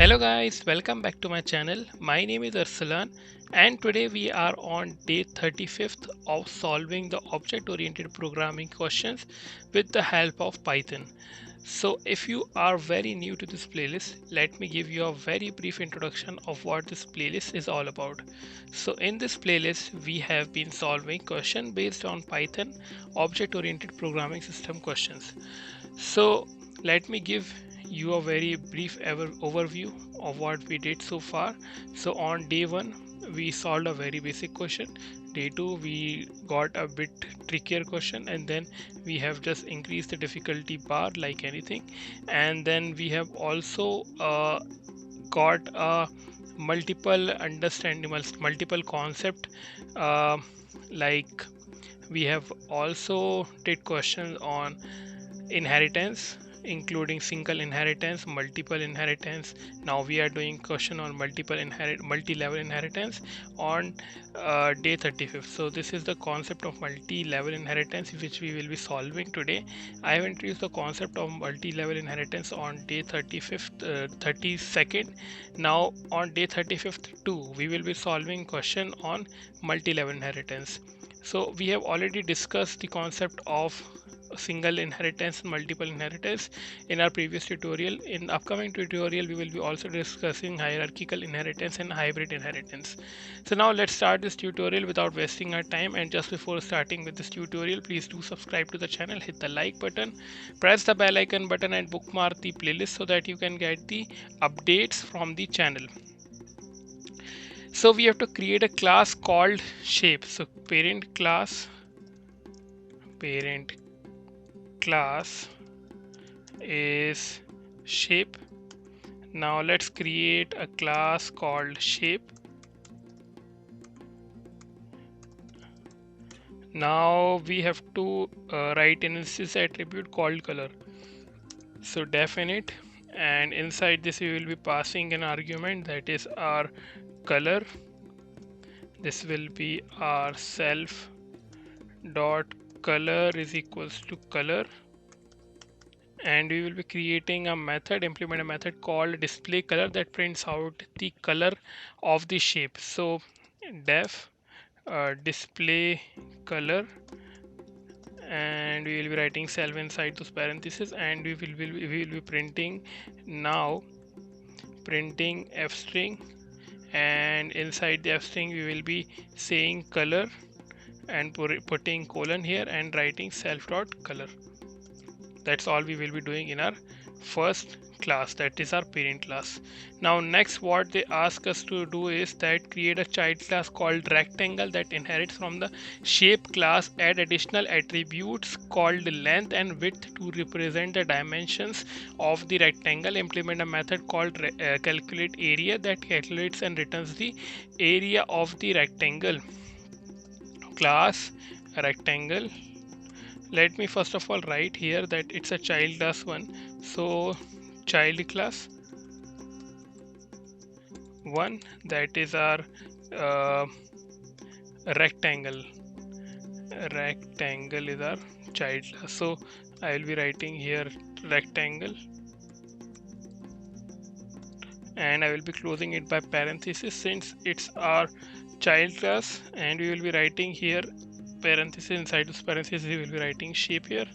Hello guys, welcome back to my channel. My name is Arsalan and today we are on day 35th of solving the object-oriented programming questions with the help of Python. So if you are very new to this playlist, let me give you a very brief introduction of what this playlist is all about. So in this playlist, we have been solving questions based on Python object-oriented programming system questions. So let me give you a very brief overview of what we did so far. So on day 1 we solved a very basic question. Day 2 we got a bit trickier question, and then we have just increased the difficulty bar like anything. And then we have also got a multiple concept, uh, like we have also did questions on inheritance, including single inheritance, multiple inheritance. Now we are doing question on multi-level inheritance on day 35th. So this is the concept of multi-level inheritance which we will be solving today. I have introduced the concept of multi-level inheritance on day 35th, 32nd. Now on day 35th too, we will be solving question on multi-level inheritance. So we have already discussed the concept of single inheritance and multiple inheritance in our previous tutorial. In upcoming tutorial we will be also discussing hierarchical inheritance and hybrid inheritance. So now let's start this tutorial without wasting our time. And just before starting with this tutorial, please do subscribe to the channel, hit the like button, press the bell icon button and bookmark the playlist so that you can get the updates from the channel. So we have to create a class called shape. So parent class is shape. Now let's create a class called shape. Now we have to write an instance attribute called color. So definite, and inside this we will be passing an argument that is our color. This will be our self dot color is equals to color, and we will be creating a method, implement a method called display color that prints out the color of the shape. So def display color, and we will be writing self inside those parentheses, and we will be printing now printing f string, and inside the f string we will be saying color and putting colon here and writing self dot color. That's all we will be doing in our first class, that is our parent class. Now next what they ask us to do is that create a child class called rectangle that inherits from the shape class. Add additional attributes called length and width to represent the dimensions of the rectangle. Implement a method called calculate area that calculates and returns the area of the rectangle. Class rectangle. Let me first of all write here that it's a child class one. So child class 1, that is our rectangle. Rectangle is our child class. So I will be writing here rectangle, and I will be closing it by parenthesis since it's our child class, and we will be writing here parenthesis. Inside this parenthesis we will be writing shape here.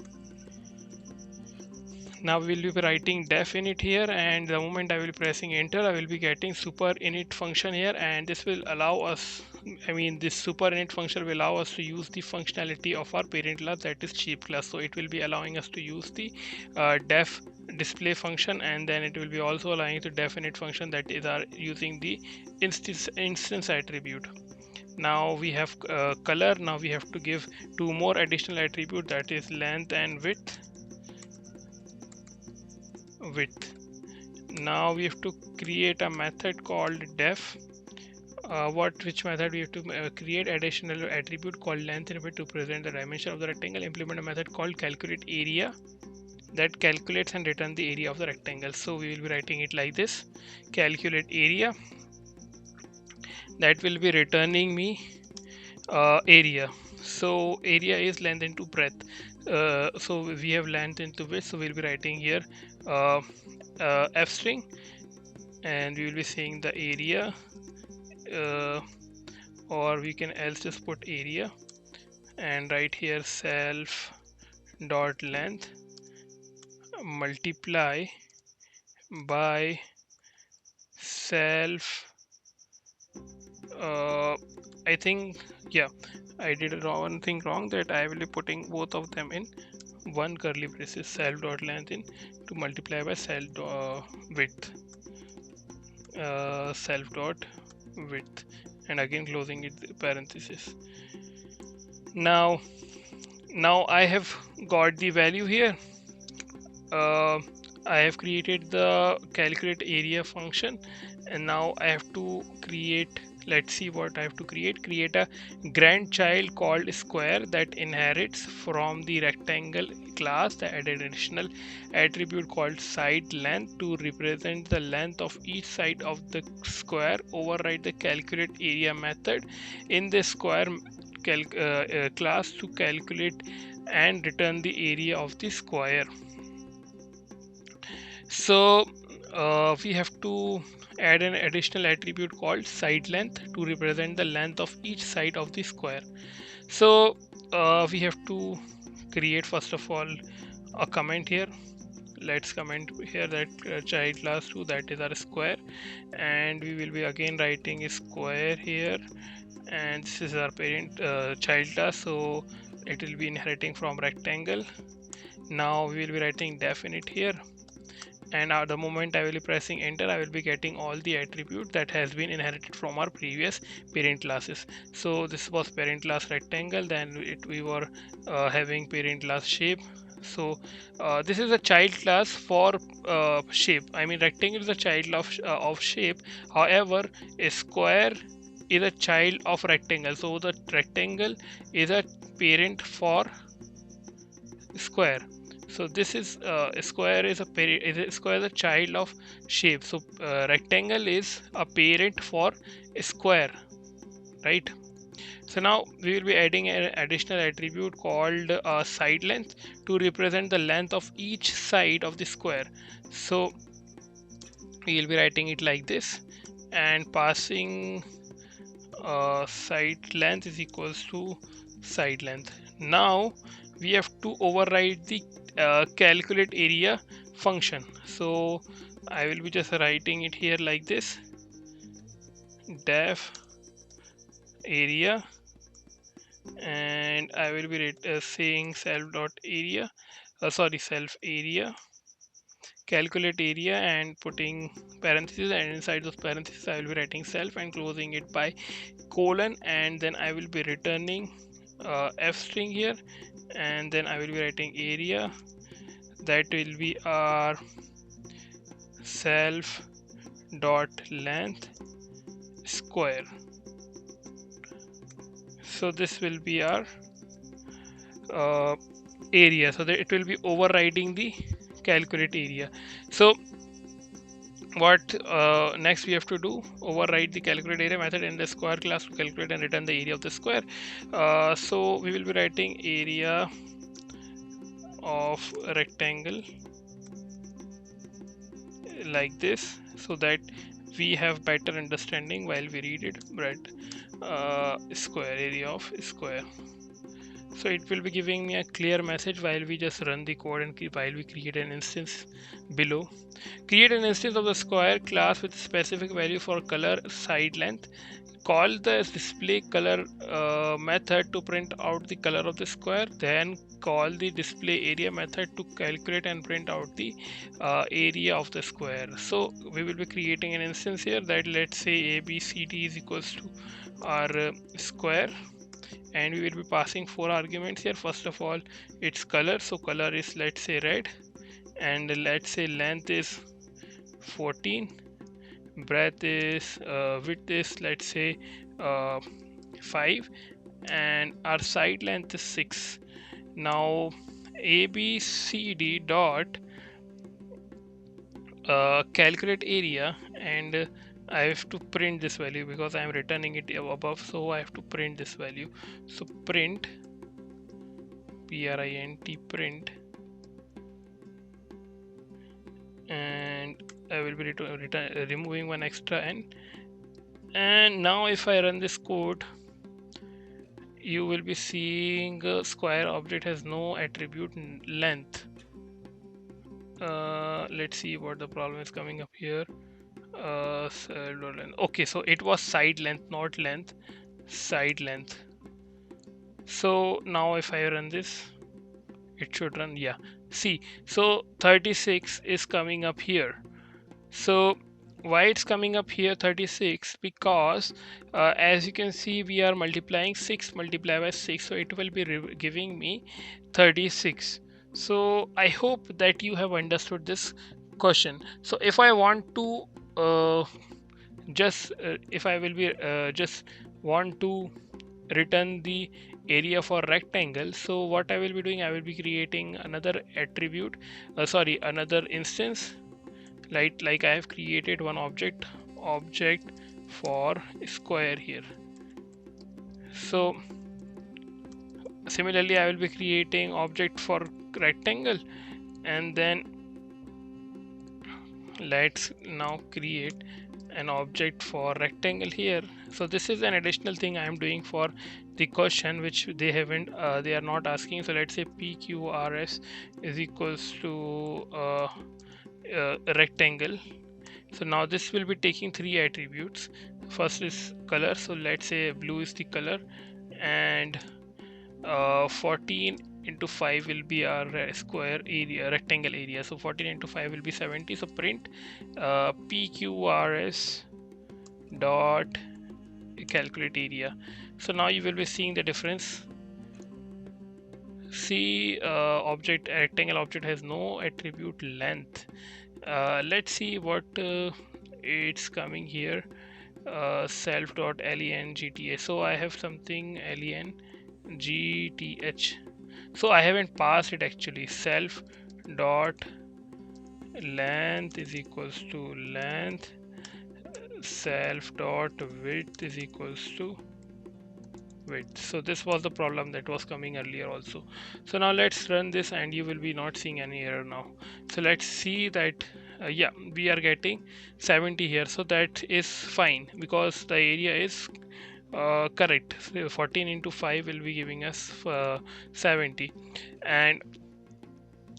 Now we will be writing def init here, and the moment I will be pressing enter, I will be getting super init function here, and this will allow us, this super init function will allow us to use the functionality of our parent class, that is shape class. So it will be allowing us to use the def display function, and then it will be also allowing to def init function, that is our using the instance attribute. Now we have color. Now we have to give 2 more additional attribute, that is length and width. Now we have to create a method called def. Which method we have to create additional attribute called length and width to present the dimension of the rectangle. Implement a method called calculate area that calculates and return the area of the rectangle. So we will be writing it like this: calculate area, that will be returning me area. So area is length into breadth. So we have length into width, so we'll be writing here f string and we will be saying the area, or we can else just put area and write here self dot length multiply by self, I think, yeah, I did one thing wrong, that I will be putting both of them in one curly braces, self dot length in to multiply by self width, self dot width, and again closing it parenthesis. Now I have got the value here. uh, I have created the calculate area function, and now I have to create, let's see what I have to create a grandchild called square that inherits from the rectangle class, the added additional attribute called side length to represent the length of each side of the square. Override the calculate area method in the square class to calculate and return the area of the square. So we have to add an additional attribute called side length to represent the length of each side of the square. So we have to create first of all a comment here. Let's comment here that child class 2, that is our square, and we will be again writing a square here, and this is our parent child class, so it will be inheriting from rectangle. Now we will be writing definite here, and at the moment I will be pressing enter, I will be getting all the attribute that has been inherited from our previous parent classes. So this was parent class rectangle, then we were having parent class shape. So this is a child class for shape. I mean, rectangle is a child of shape. However, a square is a child of rectangle. So the rectangle is a parent for square. So this is a square is a square is a child of shape. So rectangle is a parent for a square, right? So now we will be adding an additional attribute called side length to represent the length of each side of the square. So we will be writing it like this and passing side length is equals to side length. Now we have to override the calculate area function. So I will be just writing it here like this, def area, and I will be saying self dot area, self area, calculate area, and putting parentheses, and inside those parentheses I will be writing self and closing it by colon, and then I will be returning f string here, and then I will be writing area, that will be our self dot length square. So this will be our area, so that it will be overriding the calculate area. So what next we have to do, override the calculate area method in the square class to calculate and return the area of the square. So we will be writing area of a rectangle like this, so that we have better understanding while we read it, but square, area of square. So it will be giving me a clear message while we just run the code and while we create an instance below. Create an instance of the square class with specific value for color side length. Call the display color method to print out the color of the square. Then call the display area method to calculate and print out the area of the square. So we will be creating an instance here that, let's say, ABCD is equals to our square, and we will be passing 4 arguments here. First of all, its color, so color is, let's say, red, and let's say length is 14, breadth is width is, let's say, 5, and our side length is 6. Now ABCD dot calculate area, and I have to print this value because I am returning it above, so I have to print this value. So print print, and I will be removing one extra n. And now if I run this code, you will be seeing a square object has no attribute length. Let's see what the problem is coming up here. Okay, so it was side length, not length, side length. So now if I run this, it should run. Yeah, see, so 36 is coming up here. So why it's coming up here 36? Because as you can see, we are multiplying 6 multiplied by 6, so it will be giving me 36. So I hope that you have understood this question. So if I want to if I will be just want to return the area for rectangle, so what I will be doing, I will be creating another attribute, another instance, like I have created one object for square here. So similarly I will be creating object for rectangle, and then let's now create an object for rectangle here. So this is an additional thing I am doing for the question, which they haven't they are not asking. So let's say PQRS is equals to rectangle. So now this will be taking 3 attributes. First is color, so let's say blue is the color, and 14 into 5 will be our square area, rectangle area. So 14 into 5 will be 70. So print PQRS dot calculate area. So now you will be seeing the difference. See, rectangle object has no attribute length. Let's see what it's coming here. Self.len gth. So I have something len gth. So I haven't passed it actually. Self dot length is equals to length. Self dot width is equals to width. So this was the problem that was coming earlier also. So now let's run this and you will be not seeing any error now. So let's see that yeah, we are getting 70 here, so that is fine because the area is correct. So 14 into 5 will be giving us 70. And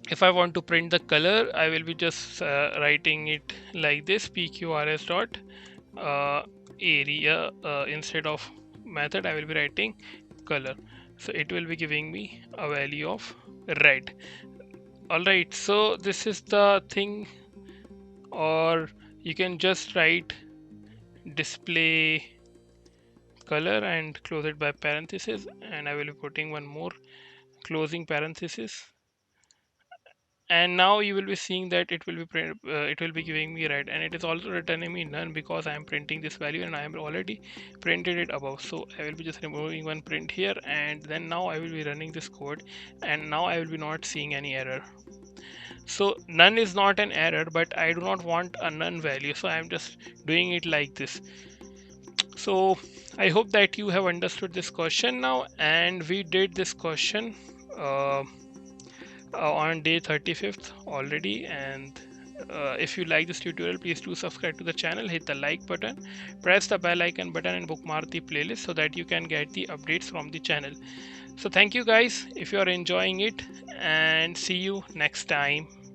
if I want to print the color, I will be just writing it like this: pqrs dot area. Instead of method, I will be writing color, so it will be giving me a value of red. Alright, so this is the thing, or you can just write display color and close it by parenthesis, and I will be putting one more closing parenthesis, and now you will be seeing that it will be giving me red, and it is also returning me none because I am printing this value and I am already printed it above. So I will be just removing one print here, and then now I will be running this code, and now I will be not seeing any error. So none is not an error, but I do not want a none value, so I am just doing it like this. So I hope that you have understood this question now, and we did this question on day 35th already. And if you like this tutorial, please do subscribe to the channel, hit the like button, press the bell icon button, and bookmark the playlist so that you can get the updates from the channel. So thank you guys if you are enjoying it, and see you next time.